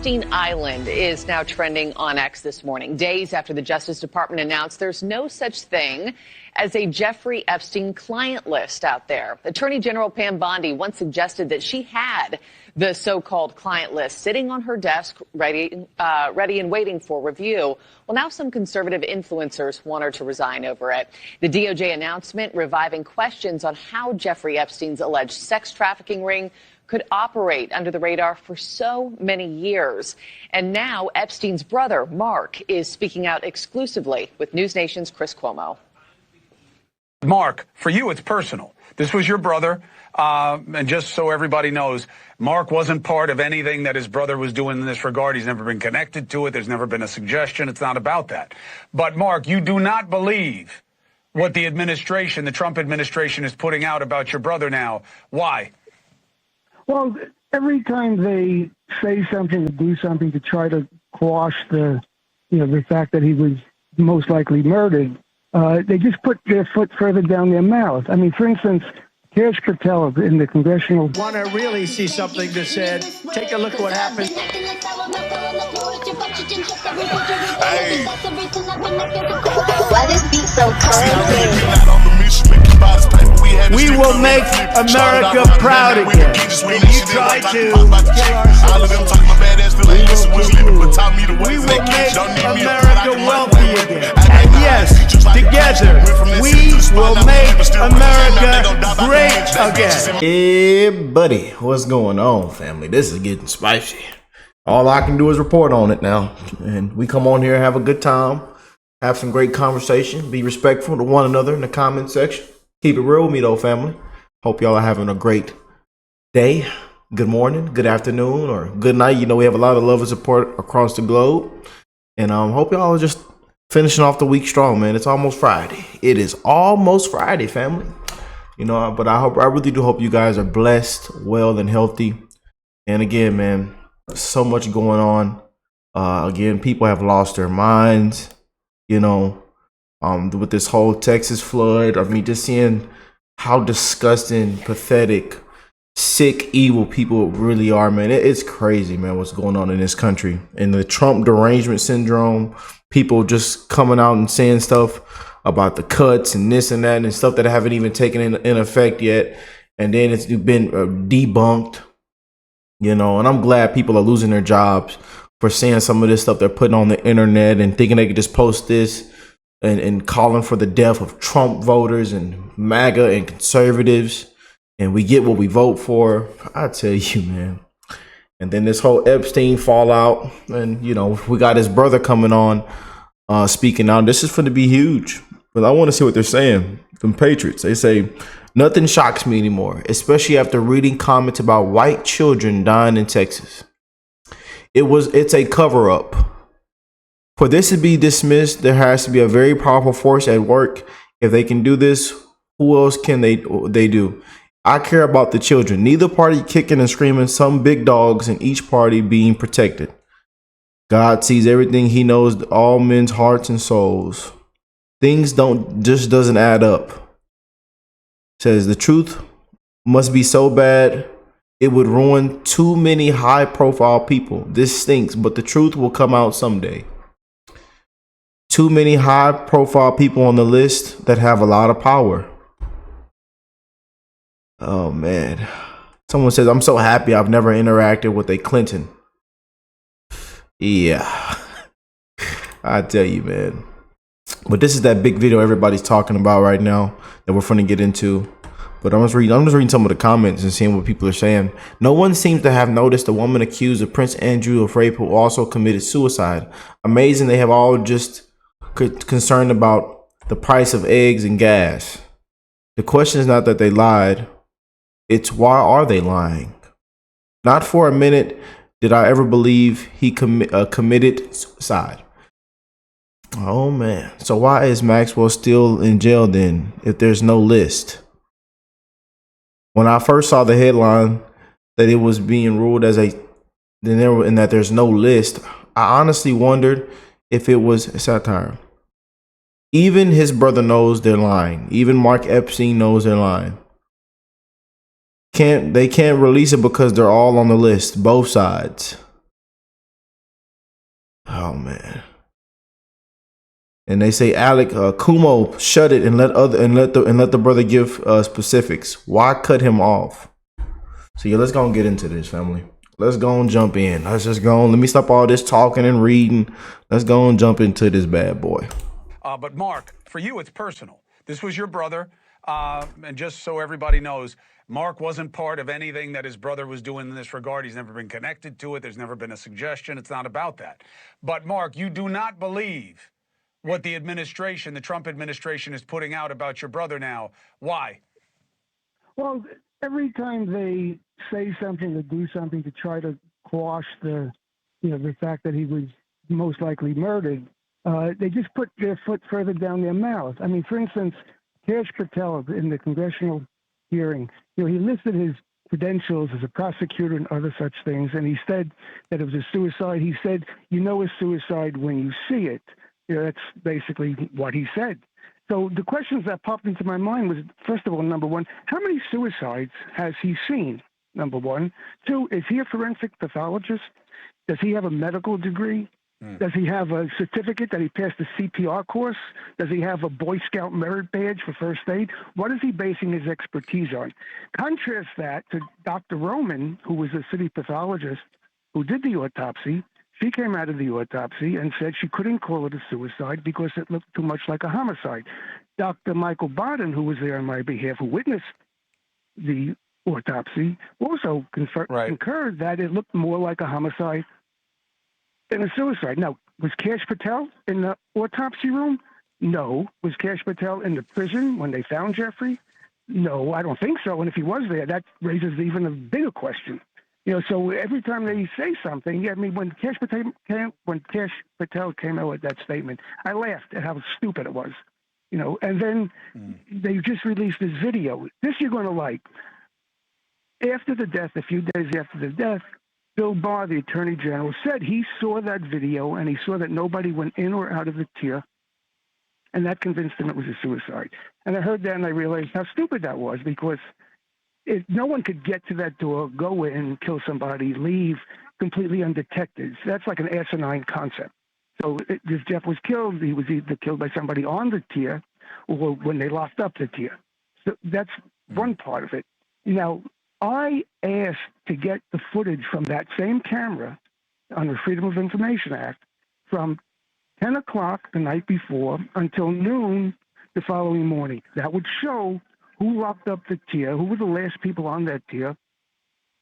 Epstein Island is now trending on X this morning, days after the Justice Department announced there's no such thing as a Jeffrey Epstein client list out there. Attorney General Pam Bondi once suggested that she had the so-called client list sitting on her desk, ready and waiting for review. Well, now some conservative influencers want her to resign over it. The DOJ announcement reviving questions on how Jeffrey Epstein's alleged sex trafficking ring could operate under the radar for so many years. And now Epstein's brother, Mark, is speaking out exclusively with News Nation's Chris Cuomo. Mark, for you, it's personal. This was your brother. And just so everybody knows, Mark wasn't part of anything that his brother was doing in this regard. He's never been connected to it. There's never been a suggestion. It's not about that. But, Mark, you do not believe what the administration, the Trump administration, is putting out about your brother now. Why? Well, every time they say something or do something to try to quash the fact that he was most likely murdered, they just put their foot further down their mouth. I mean, for instance, Cash Patel in the congressional. Want to really see something that said, take a look at what happened. Hey. Why this beat so cold? We will make America proud again. And you try to kill our We will make America wealthy again. And yes, together, we will make America great again. Hey, buddy, what's going on, family? This is getting spicy. All I can do is report on it now. And we come on here, have a good time, have some great conversation, be respectful to one another in the comment section. Keep it real with me, though, family. Hope y'all are having a great day, good morning, good afternoon, or good night. You know, we have a lot of love and support across the globe. And hope y'all are just finishing off the week strong, man. It's almost Friday. It is almost Friday, family. You know, but I really do hope you guys are blessed, well, and healthy. And again, man, so much going on. Again, people have lost their minds, you know, with this whole Texas flood. I mean, just seeing how disgusting, pathetic, sick, evil people really are, man. It's crazy, man, what's going on in this country. And the Trump derangement syndrome, people just coming out and saying stuff about the cuts and this and that and stuff that haven't even taken in effect yet. And then it's been debunked, you know, and I'm glad people are losing their jobs for saying some of this stuff they're putting on the internet and thinking they could just post this and calling for the death of Trump voters and MAGA and conservatives. And we get what we vote for. I tell you, man. And then this whole Epstein fallout. And, you know, we got his brother coming on speaking out. This is going to be huge. But I want to see what they're saying. The Patriots, they say, nothing shocks me anymore, especially after reading comments about white children dying in Texas. It's a cover up. For this to be dismissed, there has to be a very powerful force at work. If they can do this, who else can they do? I care about the children. Neither party kicking and screaming, some big dogs in each party being protected. God sees everything. He knows all men's hearts and souls. Things doesn't add up. Says the truth must be so bad it would ruin too many high profile people. This stinks, but the truth will come out someday. Too many high profile people on the list that have a lot of power. Oh man. Someone says, I'm so happy I've never interacted with a Clinton. Yeah. I tell you, man. But this is that big video everybody's talking about right now that we're going to get into. But I'm just reading some of the comments and seeing what people are saying. No one seems to have noticed the woman accused of Prince Andrew of rape who also committed suicide. Amazing, they have all just concerned about the price of eggs and gas. The question is not that they lied. It's why are they lying? Not for a minute did I ever believe he committed suicide. Oh man. So why is Maxwell still in jail then if there's no list? When I first saw the headline that it was being ruled as and that there's no list, I honestly wondered if it was satire. Even his brother knows they're lying. Even Mark Epstein knows they're lying. They can't release it because they're all on the list, both sides. Oh man. And they say Alec Kumo shut it and let the brother give specifics. Why cut him off? So yeah, let's go and get into this, family. Let's go and jump in. Let's just go on. Let me stop all this talking and reading. Let's go and jump into this bad boy. But Mark, for you, it's personal. This was your brother. And just so everybody knows, Mark wasn't part of anything that his brother was doing in this regard. He's never been connected to it. There's never been a suggestion. It's not about that. But Mark, you do not believe what the administration, the Trump administration, is putting out about your brother now. Why? Well, every time they say something or do something to try to quash the fact that he was most likely murdered, they just put their foot further down their mouth. I mean, for instance, Cash Patel in the congressional hearing, he listed his credentials as a prosecutor and other such things, and he said that it was a suicide. He said, "You know a suicide when you see it." That's basically what he said. So the questions that popped into my mind was, first of all, number one, how many suicides has he seen? Number one. Two, is he a forensic pathologist? Does he have a medical degree? Does he have a certificate that he passed the CPR course? Does he have a Boy Scout merit badge for first aid? What is he basing his expertise on? Contrast that to Dr. Roman, who was a city pathologist who did the autopsy. She came out of the autopsy and said she couldn't call it a suicide because it looked too much like a homicide. Dr. Michael Bodden, who was there on my behalf, who witnessed the autopsy, also concurred that it looked more like a homicide than a suicide. Now, was Cash Patel in the autopsy room? No. Was Cash Patel in the prison when they found Jeffrey? No, I don't think so. And if he was there, that raises even a bigger question. So every time they say something, I mean, when Cash Patel came out with that statement, I laughed at how stupid it was. And then they just released this video. This you're going to like. After the death, a few days after the death, Bill Barr, the Attorney General, said he saw that video and he saw that nobody went in or out of the tier, and that convinced him it was a suicide. And I heard that and I realized how stupid that was, because no one could get to that door, go in, kill somebody, leave completely undetected. So that's like an asinine concept. So if Jeff was killed, he was either killed by somebody on the tier or when they locked up the tier. So that's one part of it. Now, I asked to get the footage from that same camera on the Freedom of Information Act from 10 o'clock the night before until noon the following morning. That would show who locked up the tier, who were the last people on that tier.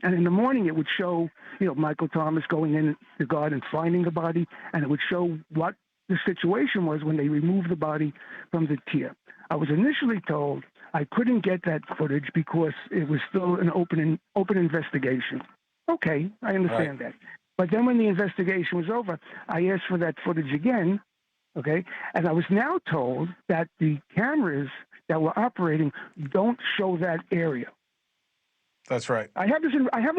And in the morning, it would show, Michael Thomas going in the guard and finding the body, and it would show what the situation was when they removed the body from the tier. I was initially told I couldn't get that footage because it was still an open investigation. Okay, I understand that. But then when the investigation was over, I asked for that footage again, okay? And I was now told that the cameras that were operating don't show that area. That's right. I have this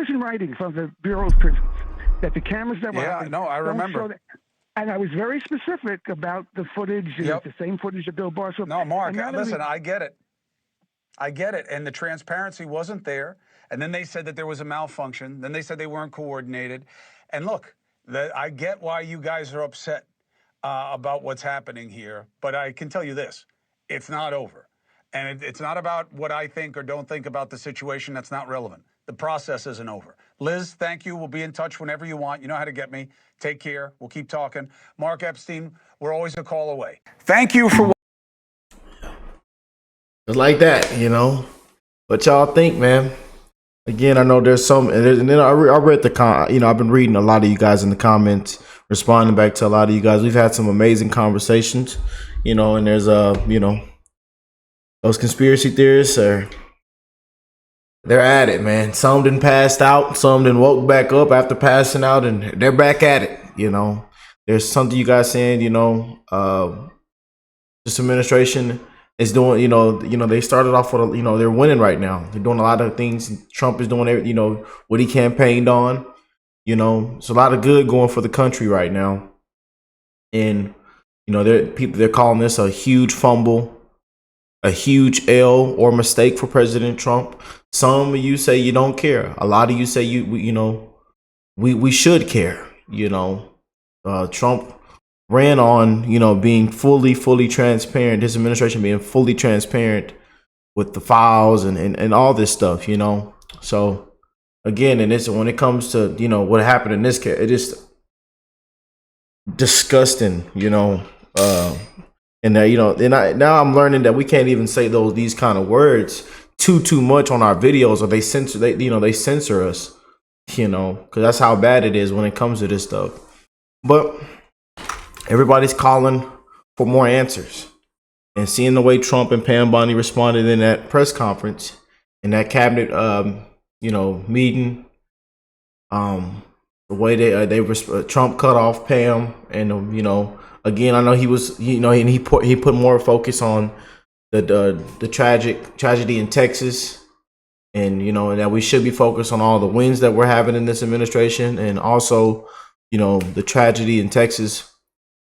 in writing from the Bureau of Prisons, that the cameras that were operating I remember. don't show that. And I was very specific about the footage, and it's the same footage that Bill Barr saw. No, Mark, listen, I get it. I get it. And the transparency wasn't there. And then they said that there was a malfunction. Then they said they weren't coordinated. And look, I get why you guys are upset about what's happening here. But I can tell you this, it's not over. And it's not about what I think or don't think about the situation. That's not relevant. The process isn't over. Liz, thank you. We'll be in touch whenever you want. You know how to get me. Take care. We'll keep talking. Mark Epstein, we're always a call away. Thank you for Just like that, What y'all think, man? Again, I know there's some, and then I read I've been reading a lot of you guys in the comments, responding back to a lot of you guys. We've had some amazing conversations, and there's those conspiracy theorists they're at it, man. Some done passed out, some done woke back up after passing out, and they're back at it. There's something you guys saying, this administration is doing, they started off with, they're winning right now. They're doing a lot of things. Trump is doing, what he campaigned on. It's a lot of good going for the country right now. And, they're calling this a huge fumble, a huge L or mistake for President Trump. Some of you say you don't care. A lot of you say we should care, Trump ran on, being fully transparent. This administration being fully transparent with the files and all this stuff, So again, and this when it comes to what happened in this case, it is disgusting, and now I'm learning that we can't even say these kind of words too much on our videos, or they censor us, because that's how bad it is when it comes to this stuff. But everybody's calling for more answers, and seeing the way Trump and Pam Bondi responded in that press conference, in that cabinet, meeting, the way Trump cut off Pam, and again, I know he was, and he put more focus on the tragedy in Texas, and and that we should be focused on all the wins that we're having in this administration, and also the tragedy in Texas.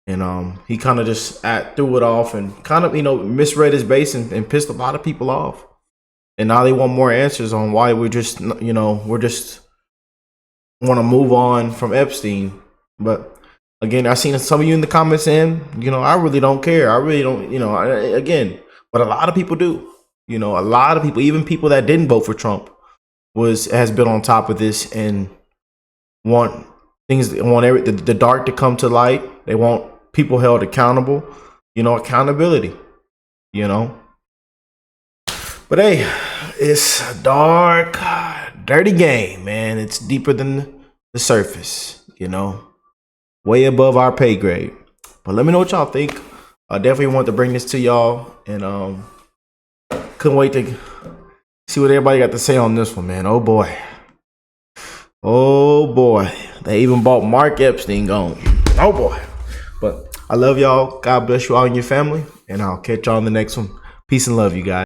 And he kind of just threw it off and kind of misread his base and pissed a lot of people off. And now they want more answers on why we're just want to move on from Epstein. But again, I've seen some of you in the comments saying, I really don't care. I really don't, again, but a lot of people do. A lot of people, even people that didn't vote for Trump, has been on top of this and want the dark to come to light. They want people held accountable, accountability, But hey, it's a dark, dirty game, man. It's deeper than the surface, way above our pay grade. But let me know what y'all think. I definitely want to bring this to y'all, and couldn't wait to see what everybody got to say on this one, man. Oh boy. They even bought Mark Epstein gone. Oh boy. But I love y'all. God bless you all and your family, and I'll catch y'all on the next one. Peace and love, you guys.